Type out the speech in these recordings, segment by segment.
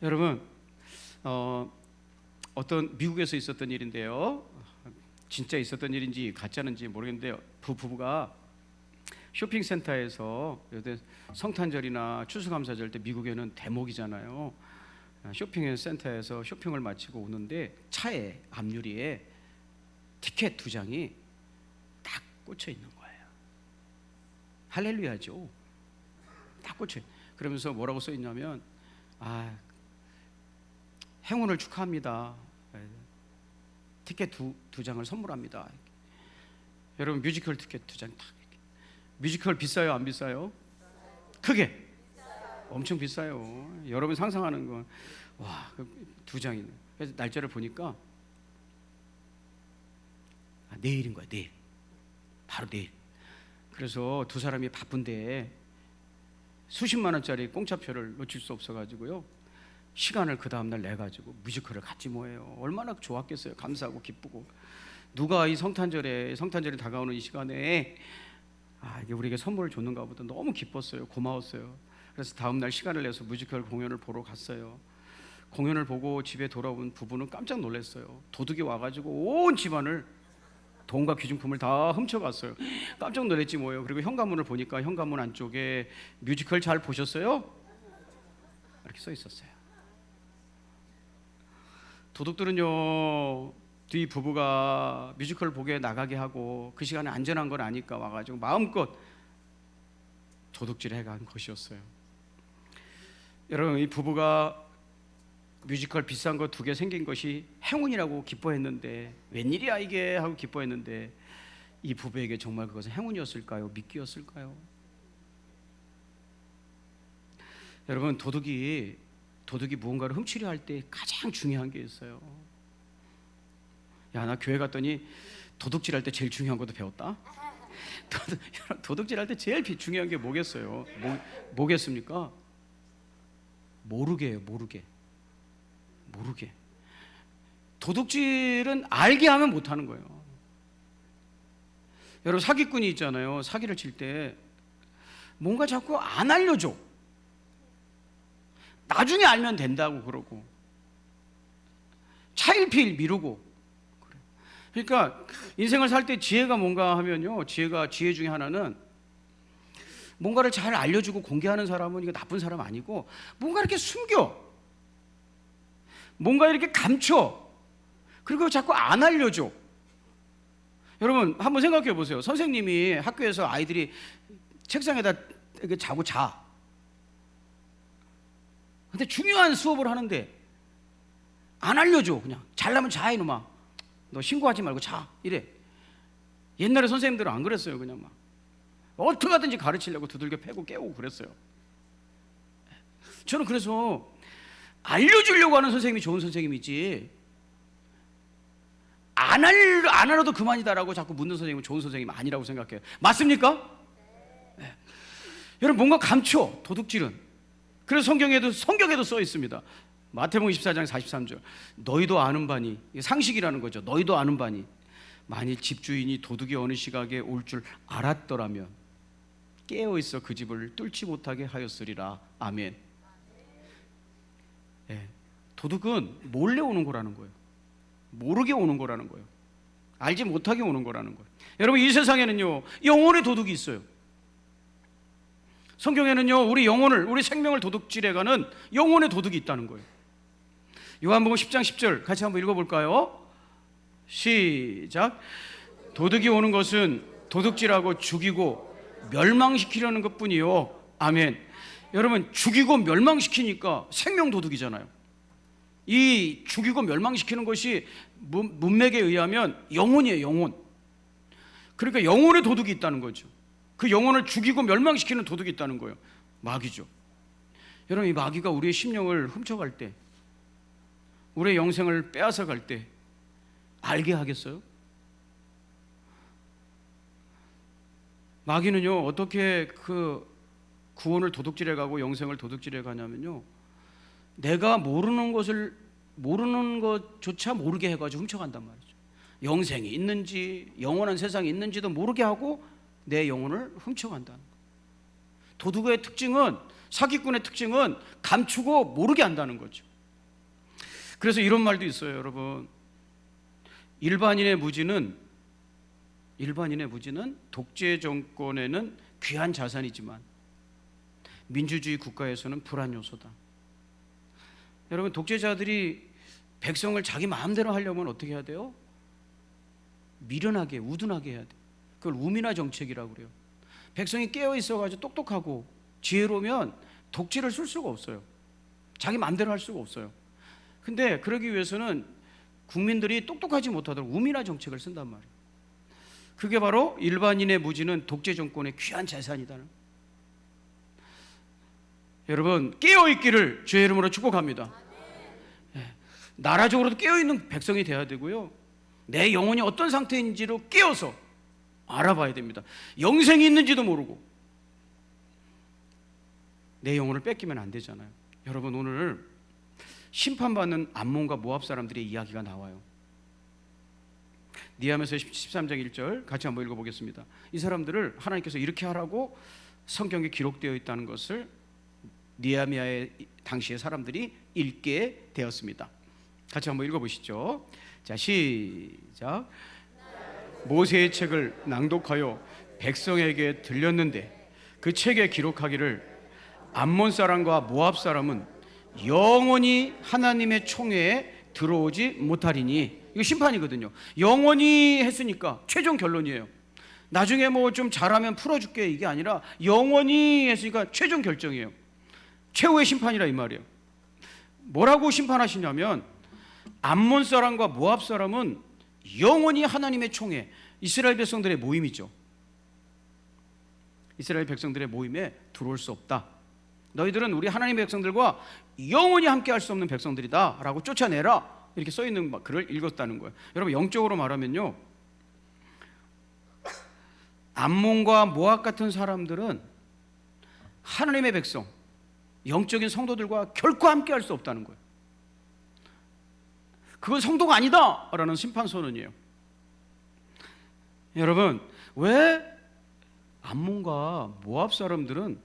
여러분, 어떤 미국에서 있었던 일인데요. 진짜 있었던 일인지 가짜인지 모르겠는데요. 부부가 쇼핑센터에서 요새 성탄절이나 추수감사절 때 미국에는 대목이잖아요. 쇼핑센터에서 쇼핑을 마치고 오는데 차에 앞유리에 티켓 2장이 딱 꽂혀 있는 거예요. 할렐루야죠. 딱 꽂혀. 그러면서 뭐라고 써 있냐면, 행운을 축하합니다. 티켓 두 장을 선물합니다. 여러분, 뮤지컬 티켓 2장 딱. 뮤지컬 비싸요, 안 비싸요? 크게 엄청 비싸요. 여러분 상상하는 건, 와, 2장이네. 그래서 날짜를 보니까 내일인 거야, 내일. 바로 내일. 그래서 두 사람이 바쁜데 수십만 원짜리 공짜표를 놓칠 수 없어가지고요, 시간을 그 다음날 내가지고 뮤지컬을 같이 뭐해요. 얼마나 좋았겠어요. 감사하고 기쁘고. 누가 이 성탄절이 다가오는 이 시간에 이게 우리에게 선물을 줬는가 보다 너무 기뻤어요. 고마웠어요. 그래서 다음날 시간을 내서 뮤지컬 공연을 보러 갔어요. 공연을 보고 집에 돌아온 부부는 깜짝 놀랐어요. 도둑이 와가지고 온 집안을, 돈과 귀중품을 다 훔쳐갔어요. 깜짝 놀랐지 뭐예요. 그리고 현관문을 보니까 현관문 안쪽에 뮤지컬 잘 보셨어요? 이렇게 써 있었어요. 도둑들은요, 이 부부가 뮤지컬 보게 나가게 하고 그 시간에 안전한 건 아니까 와가지고 마음껏 도둑질해 간 것이었어요. 여러분, 이 부부가 뮤지컬 비싼 거 2개 생긴 것이 행운이라고 기뻐했는데, 웬일이야 이게 하고 기뻐했는데, 이 부부에게 정말 그것은 행운이었을까요? 미끼였을까요? 여러분, 도둑이 무언가를 훔치려 할 때 가장 중요한 게 있어요. 나 교회 갔더니 도둑질할 때 제일 중요한 것도 배웠다. 도둑질할 때 제일 중요한 게 뭐겠어요? 뭐겠습니까? 모르게요. 모르게. 도둑질은 알게 하면 못하는 거예요. 여러분, 사기꾼이 있잖아요. 사기를 칠 때 뭔가 자꾸 안 알려줘. 나중에 알면 된다고 그러고, 차일피일 미루고. 그러니까 인생을 살 때 지혜가 뭔가 하면요, 지혜 중에 하나는, 뭔가를 잘 알려주고 공개하는 사람은 이거 나쁜 사람 아니고, 뭔가 이렇게 숨겨, 뭔가 이렇게 감춰, 그리고 자꾸 안 알려줘. 여러분, 한번 생각해 보세요. 선생님이 학교에서 아이들이 책상에다 이렇게 자고 자. 근데 중요한 수업을 하는데 안 알려줘. 그냥 잘나면 자, 이놈아, 너 신고하지 말고 자, 이래. 옛날에 선생님들은 안 그랬어요. 그냥 막 어떻게 하든지 가르치려고 두들겨 패고 깨우고 그랬어요. 저는 그래서 알려주려고 하는 선생님이 좋은 선생님이지, 안 알아도 그만이다라고 자꾸 묻는 선생님은 좋은 선생님 아니라고 생각해요. 맞습니까? 네. 여러분, 뭔가 감춰, 도둑질은. 그래서 성경에도 써 있습니다. 마태복음 24장 43절. 너희도 아는 바니, 상식이라는 거죠. 너희도 아는 바니, 만일 집주인이 도둑이 어느 시각에 올 줄 알았더라면 깨어있어 그 집을 뚫지 못하게 하였으리라. 아멘. 네. 도둑은 몰래 오는 거라는 거예요. 모르게 오는 거라는 거예요. 알지 못하게 오는 거라는 거예요. 여러분, 이 세상에는요, 영혼의 도둑이 있어요. 성경에는요, 우리 생명을 도둑질해가는 영혼의 도둑이 있다는 거예요. 요한복음 10장 10절 같이 한번 읽어볼까요? 시작. 도둑이 오는 것은 도둑질하고 죽이고 멸망시키려는 것뿐이요. 아멘. 여러분, 죽이고 멸망시키니까 생명 도둑이잖아요. 이 죽이고 멸망시키는 것이 문맥에 의하면 영혼이에요, 영혼. 그러니까 영혼의 도둑이 있다는 거죠. 그 영혼을 죽이고 멸망시키는 도둑이 있다는 거예요. 마귀죠. 여러분, 이 마귀가 우리의 심령을 훔쳐갈 때, 우리의 영생을 빼앗아 갈 때 알게 하겠어요? 마귀는요, 어떻게 그 구원을 도둑질해 가고 영생을 도둑질해 가냐면요, 내가 모르는 것조차 모르게 해가지고 훔쳐간단 말이죠. 영생이 있는지 영원한 세상이 있는지도 모르게 하고 내 영혼을 훔쳐간다는 거예요. 도둑의 특징은 사기꾼의 특징은 감추고 모르게 한다는 거죠. 그래서 이런 말도 있어요, 여러분. 일반인의 무지는 독재 정권에는 귀한 자산이지만 민주주의 국가에서는 불안 요소다. 여러분, 독재자들이 백성을 자기 마음대로 하려면 어떻게 해야 돼요? 미련하게, 우둔하게 해야 돼. 그걸 우민화 정책이라고 그래요. 백성이 깨어 있어가지고 똑똑하고 지혜로우면 독재를 쓸 수가 없어요. 자기 마음대로 할 수가 없어요. 근데 그러기 위해서는 국민들이 똑똑하지 못하도록 우민화 정책을 쓴단 말이에요. 그게 바로 일반인의 무지는 독재 정권의 귀한 재산이다. 여러분, 깨어있기를 주의 이름으로 축복합니다. 나라적으로도 깨어있는 백성이 돼야 되고요, 내 영혼이 어떤 상태인지로 깨어서 알아봐야 됩니다. 영생이 있는지도 모르고 내 영혼을 뺏기면 안 되잖아요. 여러분, 오늘 심판받는 암몬과 모압 사람들의 이야기가 나와요. 니헤미야서 13장 1절 같이 한번 읽어보겠습니다. 이 사람들을 하나님께서 이렇게 하라고 성경에 기록되어 있다는 것을 니헤미야의 당시의 사람들이 읽게 되었습니다. 같이 한번 읽어보시죠. 자, 시작. 모세의 책을 낭독하여 백성에게 들렸는데 그 책에 기록하기를 암몬 사람과 모압 사람은 영원히 하나님의 총회에 들어오지 못하리니. 이거 심판이거든요. 영원히 했으니까 최종 결론이에요. 나중에 뭐 좀 잘하면 풀어줄게 이게 아니라 영원히 했으니까 최종 결정이에요. 최후의 심판이라 이 말이에요. 뭐라고 심판하시냐면 암몬 사람과 모압 사람은 영원히 하나님의 총회, 이스라엘 백성들의 모임이죠. 이스라엘 백성들의 모임에 들어올 수 없다. 너희들은 우리 하나님의 백성들과 영원히 함께 할 수 없는 백성들이다 라고 쫓아내라, 이렇게 써있는 글을 읽었다는 거예요. 여러분, 영적으로 말하면요, 암몬과 모압 같은 사람들은 하나님의 백성, 영적인 성도들과 결코 함께 할 수 없다는 거예요. 그건 성도가 아니다 라는 심판 선언이에요. 여러분, 왜 암몬과 모압 사람들은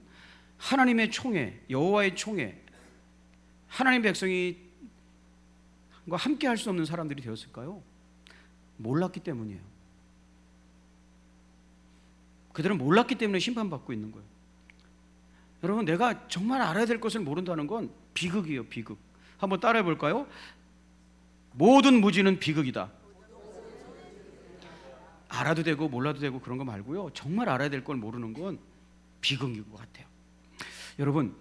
하나님의 총회, 여호와의 총회, 하나님의 백성이 함께 할 수 없는 사람들이 되었을까요? 몰랐기 때문이에요. 그들은 몰랐기 때문에 심판받고 있는 거예요. 여러분, 내가 정말 알아야 될 것을 모른다는 건 비극이에요. 비극. 한번 따라해 볼까요? 모든 무지는 비극이다. 알아도 되고 몰라도 되고 그런 거 말고요, 정말 알아야 될 걸 모르는 건 비극인 것 같아요. 여러분,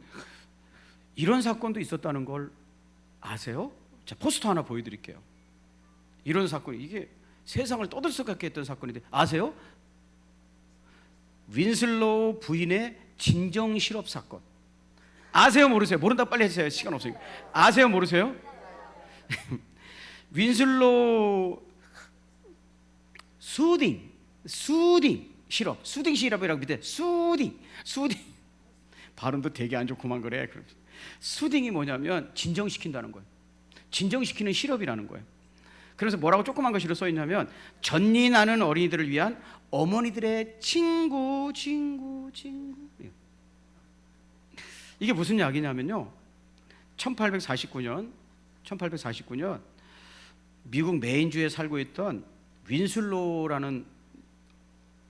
이런 사건도 있었다는 걸 아세요? 자, 포스터 하나 보여드릴게요. 이런 사건, 이게 세상을 떠들썩하게 했던 사건인데 아세요? 윈슬로우 부인의 진정 실업 사건. 아세요, 모르세요? 모른다 빨리 해주세요. 시간 없으니까. 아세요, 모르세요? 윈슬로우 수딩 시럽, 수딩 시럽이라고 밑에 수딩 발음도 되게 안 좋고만 그래. 수딩이 뭐냐면 진정시킨다는 거예요. 진정시키는 시럽이라는 거예요. 그래서 뭐라고 조그만 것으로 써 있냐면 전린하는 어린이들을 위한 어머니들의 친구. 이게 무슨 약이냐면요, 1849년 미국 메인주에 살고 있던 윈슬로라는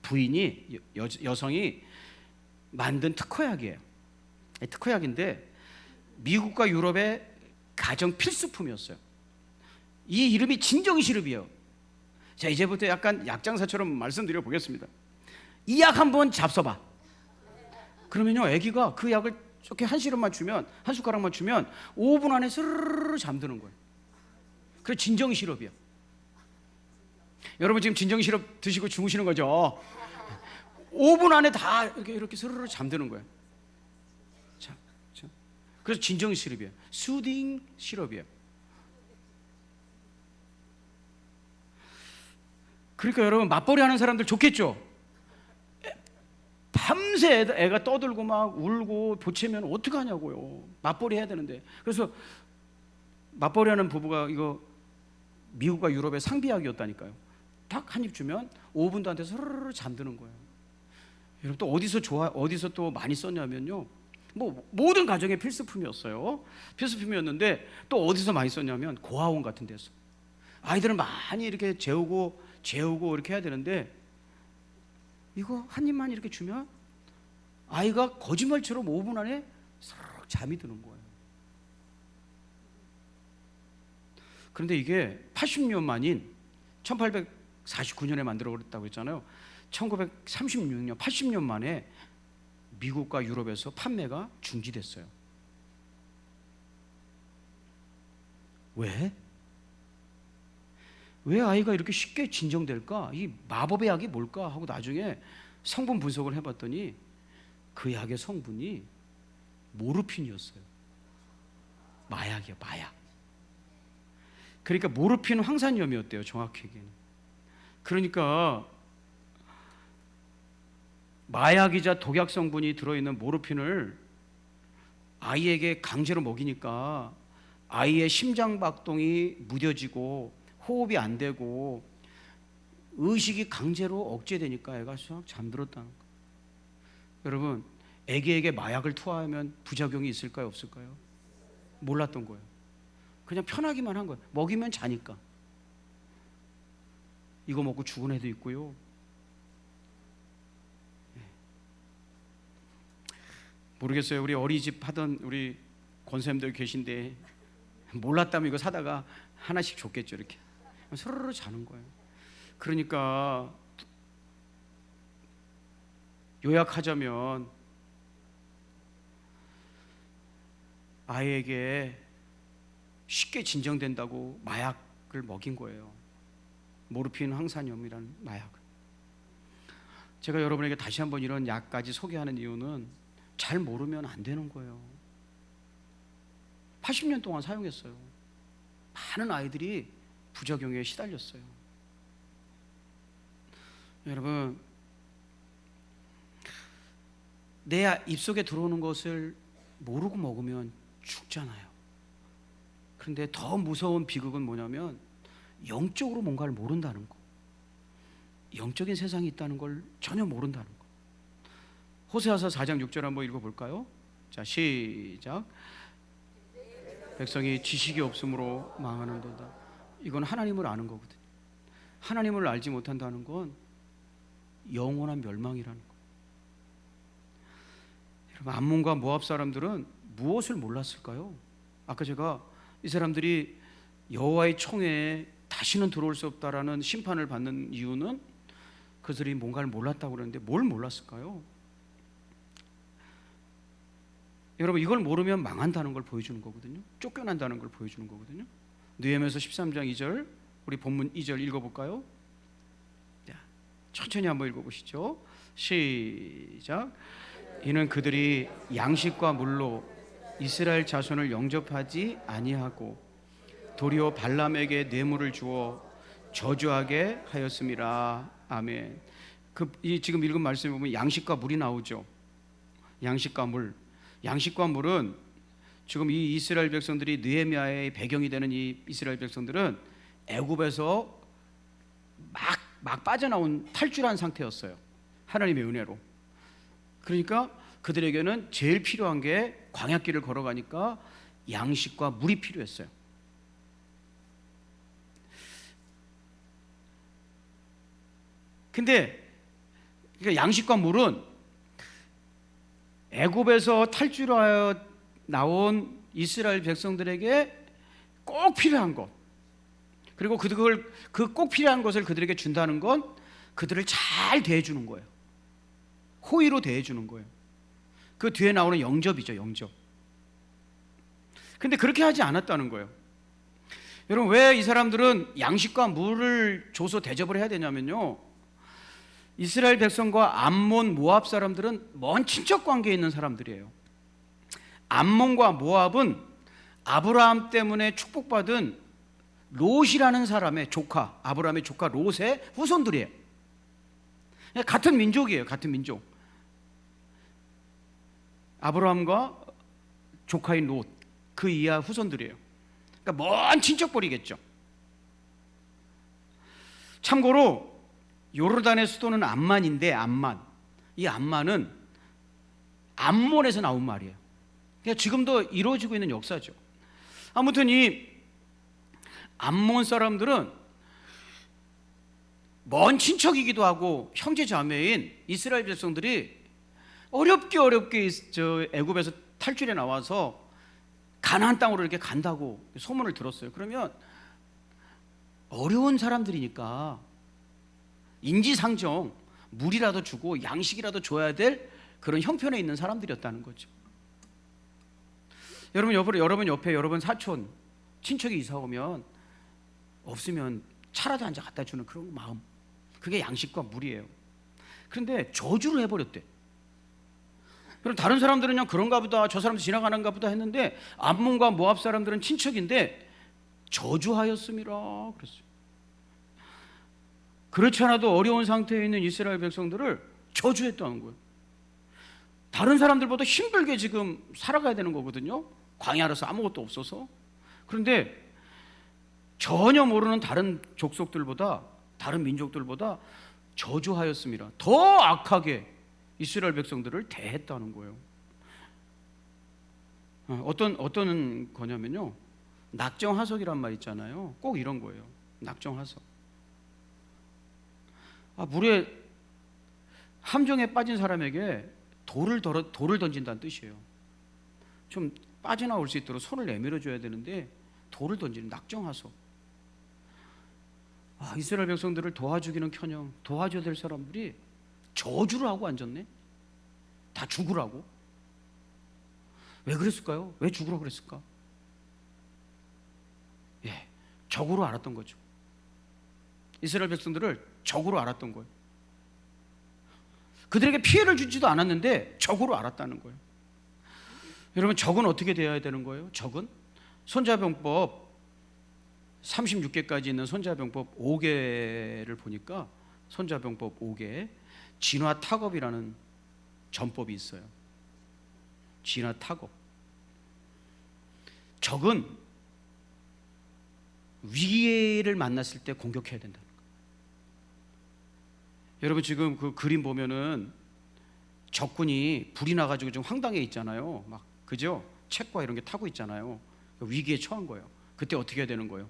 부인이, 여성이 만든 특허약이에요. 특허약인데 미국과 유럽의 가정 필수품이었어요. 이 이름이 진정시럽이에요. 자, 이제부터 약간 약장사처럼 말씀드려 보겠습니다. 이 약 한번 잡숴봐. 그러면요, 아기가 그 약을 이렇게 한 시럽만 주면, 한 숟가락만 주면 5분 안에 스르르 잠드는 거예요. 그래, 진정시럽이에요. 여러분 지금 진정시럽 드시고 주무시는 거죠? 5분 안에 다 이렇게 스르르 잠드는 거예요. 자, 그래서 진정시럽이에요. 수딩 시럽이에요. 그러니까 여러분, 맞벌이 하는 사람들 좋겠죠? 밤새 애가 떠들고 막 울고 보채면 어떡하냐고요. 맞벌이 해야 되는데. 그래서 맞벌이 하는 부부가 이거 미국과 유럽의 상비약이었다니까요. 딱 한 입 주면 5분도 안 돼서 스르르 잠드는 거예요. 여러분, 또 어디서 또 많이 썼냐면요, 뭐 모든 가정의 필수품이었어요. 필수품이었는데 또 어디서 많이 썼냐면 고아원 같은 데서. 아이들을 많이 이렇게 재우고 이렇게 해야 되는데 이거 한 입만 이렇게 주면 아이가 거짓말처럼 5분 안에 싹 잠이 드는 거예요. 그런데 이게 80년 만인 1849년에 만들어버렸다고 했잖아요. 1936년 80년 만에 미국과 유럽에서 판매가 중지됐어요. 왜? 왜 아이가 이렇게 쉽게 진정될까? 이 마법의 약이 뭘까? 하고 나중에 성분 분석을 해봤더니 그 약의 성분이 모르핀이었어요. 마약이요, 마약. 그러니까 모르핀 황산염이었대요, 정확히 얘기는. 그러니까 마약이자 독약 성분이 들어있는 모르핀을 아이에게 강제로 먹이니까 아이의 심장박동이 무뎌지고 호흡이 안 되고 의식이 강제로 억제되니까 애가 싹 잠들었다는 거예요. 여러분, 애기에게 마약을 투하하면 부작용이 있을까요, 없을까요? 몰랐던 거예요. 그냥 편하기만 한 거예요. 먹이면 자니까. 이거 먹고 죽은 애도 있고요. 모르겠어요. 우리 어린이집 하던 우리 권사님들 계신데 몰랐다면 이거 사다가 하나씩 줬겠죠. 이렇게 서로로 자는 거예요. 그러니까 요약하자면 아이에게 쉽게 진정된다고 마약을 먹인 거예요. 모르핀 황산염이라는 마약을. 제가 여러분에게 다시 한번 이런 약까지 소개하는 이유는 잘 모르면 안 되는 거예요. 80년 동안 사용했어요. 많은 아이들이 부작용에 시달렸어요. 여러분, 내 입속에 들어오는 것을 모르고 먹으면 죽잖아요. 그런데 더 무서운 비극은 뭐냐면 영적으로 뭔가를 모른다는 거. 영적인 세상이 있다는 걸 전혀 모른다는 거. 호세아서 4장 6절 한번 읽어볼까요? 자, 시작. 백성이 지식이 없으므로 망하는도다. 이건 하나님을 아는 거거든요. 하나님을 알지 못한다는 건 영원한 멸망이라는 거예요. 여러분, 암몬과 모압 사람들은 무엇을 몰랐을까요? 아까 제가 이 사람들이 여호와의 총회에 다시는 들어올 수 없다라는 심판을 받는 이유는 그들이 뭔가를 몰랐다고 그러는데 뭘 몰랐을까요? 여러분, 이걸 모르면 망한다는 걸 보여주는 거거든요. 쫓겨난다는 걸 보여주는 거거든요. 느헤미야서 13장 2절, 우리 본문 2절 읽어볼까요? 자, 천천히 한번 읽어보시죠. 시작. 이는 그들이 양식과 물로 이스라엘 자손을 영접하지 아니하고 도리어 발람에게 뇌물을 주어 저주하게 하였음이라. 아멘. 지금 읽은 말씀에 보면 양식과 물이 나오죠. 양식과 물. 양식과 물은 지금 이 이스라엘 백성들이 느헤미야의 배경이 되는 이 이스라엘 백성들은 애굽에서 막 빠져나온 탈출한 상태였어요. 하나님의 은혜로. 그러니까 그들에게는 제일 필요한 게 광야길을 걸어가니까 양식과 물이 필요했어요. 근데 양식과 물은 애굽에서 탈출하여 나온 이스라엘 백성들에게 꼭 필요한 것, 그리고 그 꼭 필요한 것을 그들에게 준다는 건 그들을 잘 대해주는 거예요. 호의로 대해주는 거예요. 그 뒤에 나오는 영접이죠, 영접. 근데 그렇게 하지 않았다는 거예요. 여러분, 왜 이 사람들은 양식과 물을 줘서 대접을 해야 되냐면요, 이스라엘 백성과 암몬, 모압 사람들은 먼 친척 관계에 있는 사람들이에요. 암몬과 모압은 아브라함 때문에 축복받은 롯이라는 사람의 조카, 아브라함의 조카 롯의 후손들이에요. 같은 민족이에요. 같은 민족. 아브라함과 조카인 롯, 그 이하 후손들이에요. 그러니까 먼 친척벌이겠죠. 참고로 요르단의 수도는 암만인데, 암만. 이 암만은 암몬에서 나온 말이에요. 그러니까 지금도 이루어지고 있는 역사죠. 아무튼 이 암몬 사람들은 먼 친척이기도 하고 형제 자매인 이스라엘 백성들이 어렵게 저 애굽에서 탈출해 나와서 가나안 땅으로 이렇게 간다고 소문을 들었어요. 그러면 어려운 사람들이니까 인지상정 물이라도 주고 양식이라도 줘야 될 그런 형편에 있는 사람들이었다는 거죠. 여러분 옆에 여러분 사촌 친척이 이사 오면 없으면 차라도 한 잔 갖다 주는 그런 마음, 그게 양식과 물이에요. 그런데 저주를 해버렸대. 그럼 다른 사람들은 그냥 그런가 보다, 저 사람도 지나가는가 보다 했는데 암몬과 모압 사람들은 친척인데 저주하였음이라 그랬어요. 그렇지 않아도 어려운 상태에 있는 이스라엘 백성들을 저주했다는 거예요. 다른 사람들보다 힘들게 지금 살아가야 되는 거거든요. 광야라서 아무것도 없어서. 그런데 전혀 모르는 다른 족속들보다, 다른 민족들보다 저주하였음이라, 더 악하게 이스라엘 백성들을 대했다는 거예요. 어떤 거냐면요, 낙정하석이란 말 있잖아요. 꼭 이런 거예요. 낙정하석. 물에 함정에 빠진 사람에게 돌을 던진다는 뜻이에요. 좀 빠져나올 수 있도록 손을 내밀어 줘야 되는데 돌을 던지는 낙정하석. 이스라엘 백성들을 도와주기는커녕 도와줘야 될 사람들이 저주를 하고 앉았네. 다 죽으라고. 왜 그랬을까요? 왜 죽으라고 그랬을까? 적으로 알았던 거죠. 이스라엘 백성들을 적으로 알았던 거예요. 그들에게 피해를 주지도 않았는데 적으로 알았다는 거예요. 여러분, 적은 어떻게 되어야 되는 거예요? 적은 손자병법 36개까지 있는 손자병법 5개를 보니까, 손자병법 5개 진화타겁이라는 전법이 있어요. 진화타겁. 적은 위기를 만났을 때 공격해야 된다는 거예요. 여러분, 지금 그 그림 보면은 적군이 불이 나가지고 좀 황당해 있잖아요. 막, 그죠? 책과 이런 게 타고 있잖아요. 위기에 처한 거예요. 그때 어떻게 해야 되는 거예요?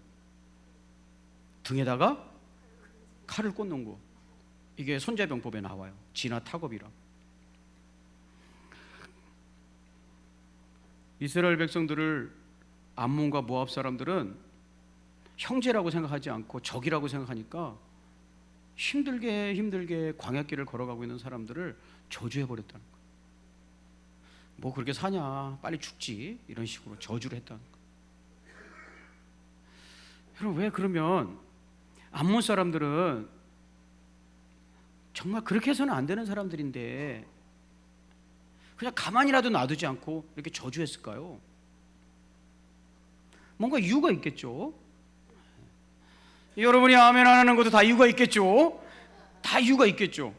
등에다가 칼을 꽂는 거. 이게 손자병법에 나와요. 진화타겁이라. 이스라엘 백성들을 암몬과 모압 사람들은 형제라고 생각하지 않고 적이라고 생각하니까 힘들게 광야길을 걸어가고 있는 사람들을 저주해버렸다는 거예요. 뭐 그렇게 사냐, 빨리 죽지, 이런 식으로 저주를 했다는 거예요. 여러분, 왜 그러면 암몬 사람들은 정말 그렇게 해서는 안 되는 사람들인데 그냥 가만히라도 놔두지 않고 이렇게 저주했을까요? 뭔가 이유가 있겠죠. 여러분이 아멘 안 하는 것도 다 이유가 있겠죠. 다 이유가 있겠죠.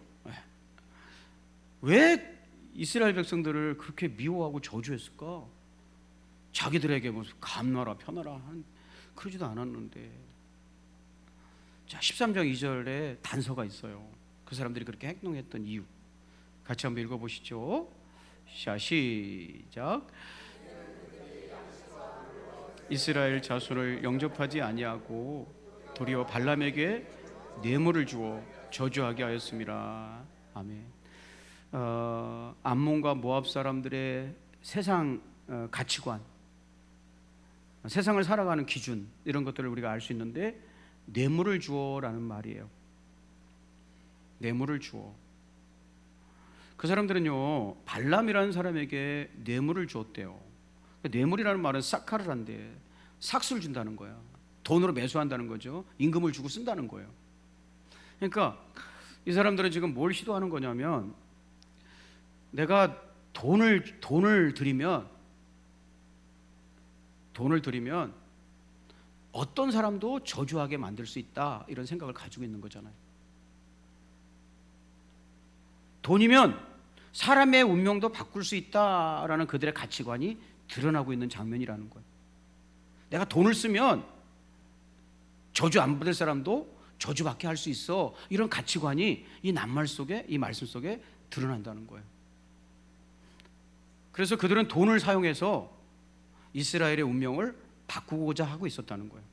왜 이스라엘 백성들을 그렇게 미워하고 저주했을까? 자기들에게 무슨 감나라 편하라 그러지도 않았는데. 자, 13장 2절에 단서가 있어요. 그 사람들이 그렇게 행동했던 이유. 같이 한번 읽어보시죠. 자, 시작. 이스라엘 자손을 영접하지 아니하고 도리어 발람에게 뇌물을 주어 저주하게 하였습니다. 아멘. 암몬과 모압 사람들의 세상 가치관, 세상을 살아가는 기준, 이런 것들을 우리가 알 수 있는데, 뇌물을 주어라는 말이에요. 뇌물을 주어. 그 사람들은요, 발람이라는 사람에게 뇌물을 주었대요. 뇌물이라는 말은 사카르란데, 삭수를 준다는 거야. 돈으로 매수한다는 거죠. 임금을 주고 쓴다는 거예요. 그러니까 이 사람들은 지금 뭘 시도하는 거냐면, 내가 돈을 들이면 어떤 사람도 저주하게 만들 수 있다, 이런 생각을 가지고 있는 거잖아요. 돈이면 사람의 운명도 바꿀 수 있다라는 그들의 가치관이 드러나고 있는 장면이라는 거예요. 내가 돈을 쓰면 저주 안 받을 사람도 저주받게 할 수 있어, 이런 가치관이 이 낱말 속에, 이 말씀 속에 드러난다는 거예요. 그래서 그들은 돈을 사용해서 이스라엘의 운명을 바꾸고자 하고 있었다는 거예요.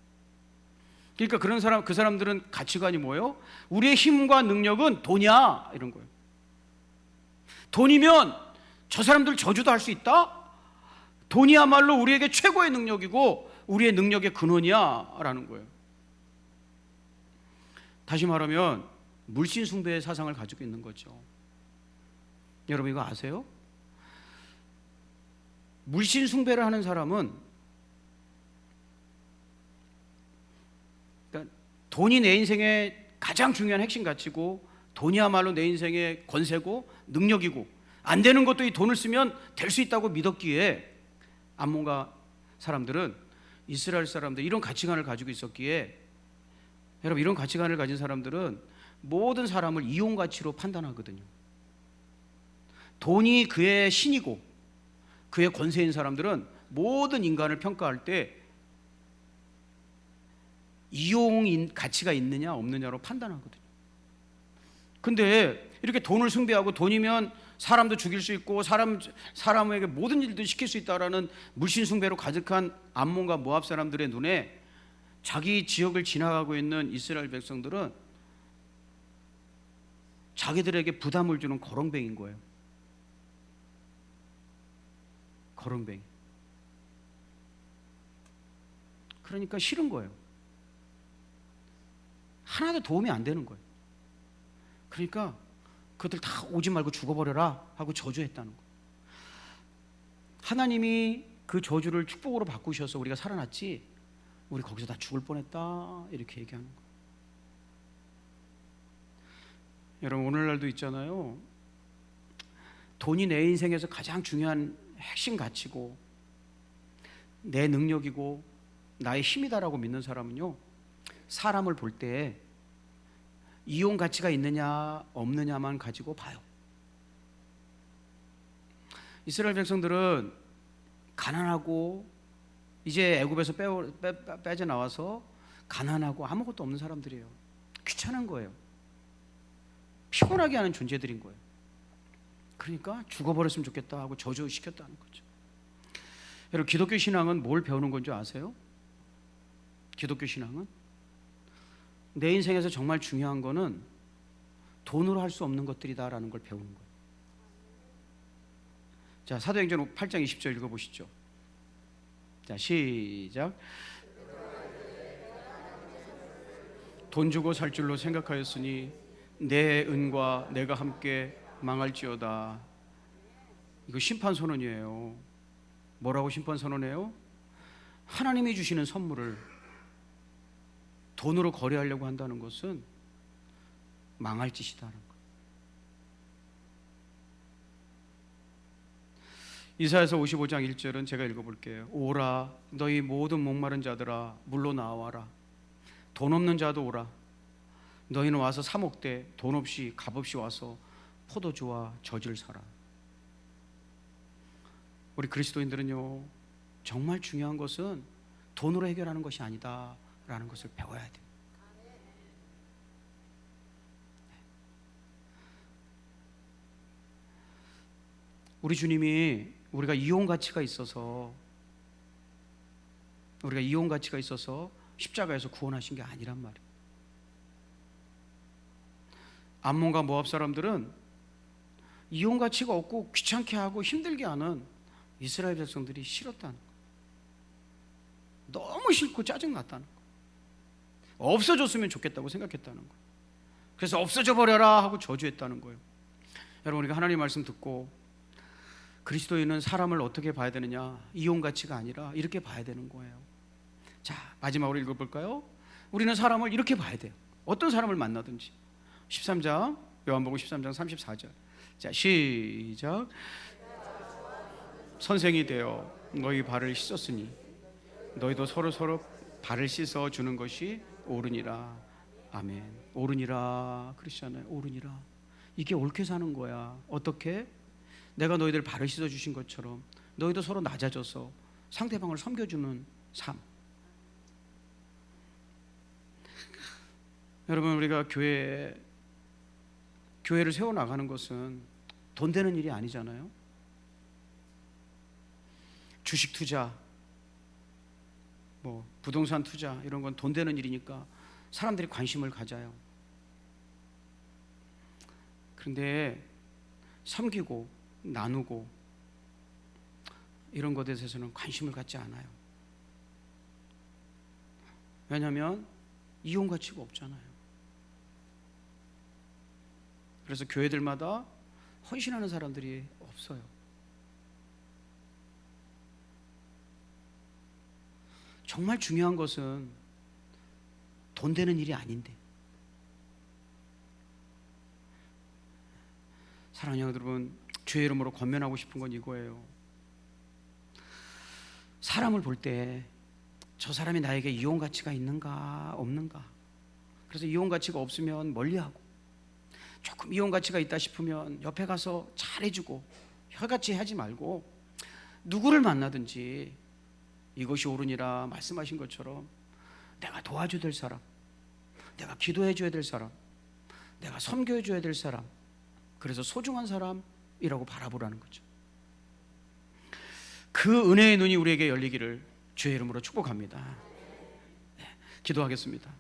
그러니까 그 사람들은 가치관이 뭐예요? 우리의 힘과 능력은 돈이야, 이런 거예요. 돈이면 저 사람들 저주도 할 수 있다? 돈이야말로 우리에게 최고의 능력이고 우리의 능력의 근원이야 라는 거예요. 다시 말하면 물신 숭배의 사상을 가지고 있는 거죠. 여러분 이거 아세요? 물신 숭배를 하는 사람은, 그러니까 돈이 내 인생의 가장 중요한 핵심 가치고 돈이야말로 내 인생의 권세고 능력이고 안 되는 것도 이 돈을 쓰면 될 수 있다고 믿었기에 암몬과 사람들은, 이스라엘 사람들 이런 가치관을 가지고 있었기에, 여러분 이런 가치관을 가진 사람들은 모든 사람을 이용 가치로 판단하거든요. 돈이 그의 신이고 그의 권세인 사람들은 모든 인간을 평가할 때 이용 가치가 있느냐 없느냐로 판단하거든요. 근데 이렇게 돈을 숭배하고 돈이면 사람도 죽일 수 있고 사람에게 모든 일도 시킬 수 있다라는 물신 숭배로 가득한 암몬과 모압 사람들의 눈에 자기 지역을 지나가고 있는 이스라엘 백성들은 자기들에게 부담을 주는 거렁뱅이인 거예요. 거렁뱅이. 그러니까 싫은 거예요. 하나도 도움이 안 되는 거예요. 그러니까 그들 다 오지 말고 죽어버려라 하고 저주했다는 거예요. 하나님이 그 저주를 축복으로 바꾸셔서 우리가 살아났지, 우리 거기서 다 죽을 뻔했다 이렇게 얘기하는 거예요. 여러분 오늘날도 있잖아요. 돈이 내 인생에서 가장 중요한 핵심 가치고 내 능력이고 나의 힘이다라고 믿는 사람은요, 사람을 볼 때 이용 가치가 있느냐 없느냐만 가지고 봐요. 이스라엘 백성들은 가난하고 이제 애굽에서 빼져 나와서 가난하고 아무것도 없는 사람들이에요. 귀찮은 거예요. 피곤하게 하는 존재들인 거예요. 그러니까 죽어버렸으면 좋겠다 하고 저주시켰다는 거죠. 여러분 기독교 신앙은 뭘 배우는 건지 아세요? 기독교 신앙은 내 인생에서 정말 중요한 거는 돈으로 할 수 없는 것들이다라는 걸 배우는 거예요. 자, 사도행전 8장 20절 읽어보시죠. 자, 시작. 돈 주고 살 줄로 생각하였으니 내 은과 내가 함께 망할지어다. 이거 심판 선언이에요. 뭐라고 심판 선언해요? 하나님이 주시는 선물을 돈으로 거래하려고 한다는 것은 망할 짓이다는 거예요. 이사야서 55장 1절은 제가 읽어볼게요. 오라 너희 모든 목마른 자들아 물로 나와라. 돈 없는 자도 오라. 너희는 와서 사 먹되 돈 없이 값없이 와서 포도주와 젖을 사라. 우리 그리스도인들은요, 정말 중요한 것은 돈으로 해결하는 것이 아니다 라는 것을 배워야 돼요. 우리 주님이 우리가 이용 가치가 있어서 십자가에서 구원하신 게 아니란 말이에요. 암몬과 모압 사람들은 이용 가치가 없고 귀찮게 하고 힘들게 하는 이스라엘 백성들이 싫었다는 거예요. 너무 싫고 짜증났다는 거예요. 없어졌으면 좋겠다고 생각했다는 거예요. 그래서 없어져 버려라 하고 저주했다는 거예요. 여러분 우리가 하나님 말씀 듣고 그리스도인은 사람을 어떻게 봐야 되느냐, 이용 가치가 아니라 이렇게 봐야 되는 거예요. 자, 마지막으로 읽어볼까요? 우리는 사람을 이렇게 봐야 돼요. 어떤 사람을 만나든지. 13장 요한복음 13장 34절. 자, 시작. 선생이 되어 너희 발을 씻었으니 너희도 서로 발을 씻어 주는 것이 옳으니라. 아멘. 옳으니라 그러시잖아요. 옳으니라. 이게 옳게 사는 거야. 어떻게? 내가 너희들 발을 씻어 주신 것처럼 너희도 서로 낮아져서 상대방을 섬겨주는 삶. 여러분 우리가 교회를 세워나가는 것은 돈 되는 일이 아니잖아요. 주식 투자, 뭐 부동산 투자 이런 건 돈 되는 일이니까 사람들이 관심을 가져요. 그런데 섬기고 나누고 이런 것에 대해서는 관심을 갖지 않아요. 왜냐하면 이용 가치가 없잖아요. 그래서 교회들마다 헌신하는 사람들이 없어요. 정말 중요한 것은 돈 되는 일이 아닌데, 사랑하는 여러분, 주의 이름으로 권면하고 싶은 건 이거예요. 사람을 볼 때 저 사람이 나에게 이용 가치가 있는가 없는가, 그래서 이용 가치가 없으면 멀리하고, 조금 이용 가치가 있다 싶으면 옆에 가서 잘해주고 혀같이 하지 말고 누구를 만나든지 이것이 옳으니라 말씀하신 것처럼 내가 도와줘야 될 사람, 내가 기도해 줘야 될 사람, 내가 섬겨해 줘야 될 사람, 그래서 소중한 사람이라고 바라보라는 거죠. 그 은혜의 눈이 우리에게 열리기를 주의 이름으로 축복합니다. 네, 기도하겠습니다.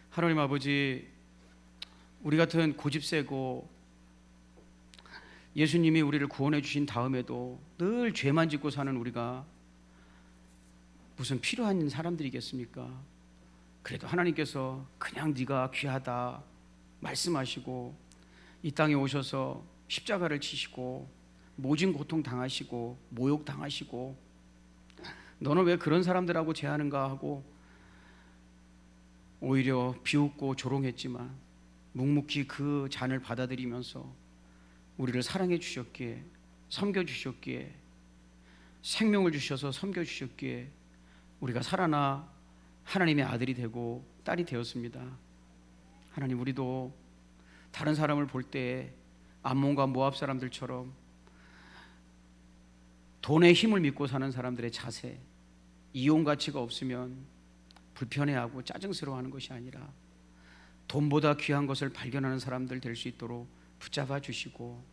하나님 아버지, 우리 같은 고집세고 예수님이 우리를 구원해 주신 다음에도 늘 죄만 짓고 사는 우리가 무슨 필요한 사람들이겠습니까? 그래도 하나님께서 그냥 네가 귀하다 말씀하시고 이 땅에 오셔서 십자가를 치시고 모진 고통 당하시고 모욕 당하시고, 너는 왜 그런 사람들하고 제하는가 하고 오히려 비웃고 조롱했지만 묵묵히 그 잔을 받아들이면서 우리를 사랑해 주셨기에, 섬겨 주셨기에, 생명을 주셔서 섬겨 주셨기에 우리가 살아나 하나님의 아들이 되고 딸이 되었습니다. 하나님, 우리도 다른 사람을 볼 때 암몬과 모압 사람들처럼 돈의 힘을 믿고 사는 사람들의 자세, 이용 가치가 없으면 불편해하고 짜증스러워하는 것이 아니라 돈보다 귀한 것을 발견하는 사람들 될 수 있도록 붙잡아 주시고,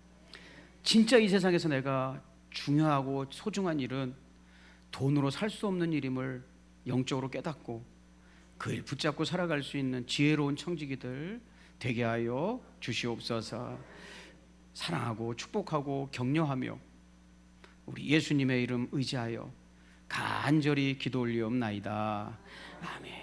진짜 이 세상에서 내가 중요하고 소중한 일은 돈으로 살 수 없는 일임을 영적으로 깨닫고 그 일 붙잡고 살아갈 수 있는 지혜로운 청지기들 되게 하여 주시옵소서. 사랑하고 축복하고 격려하며 우리 예수님의 이름 의지하여 간절히 기도 올리옵나이다. 아멘.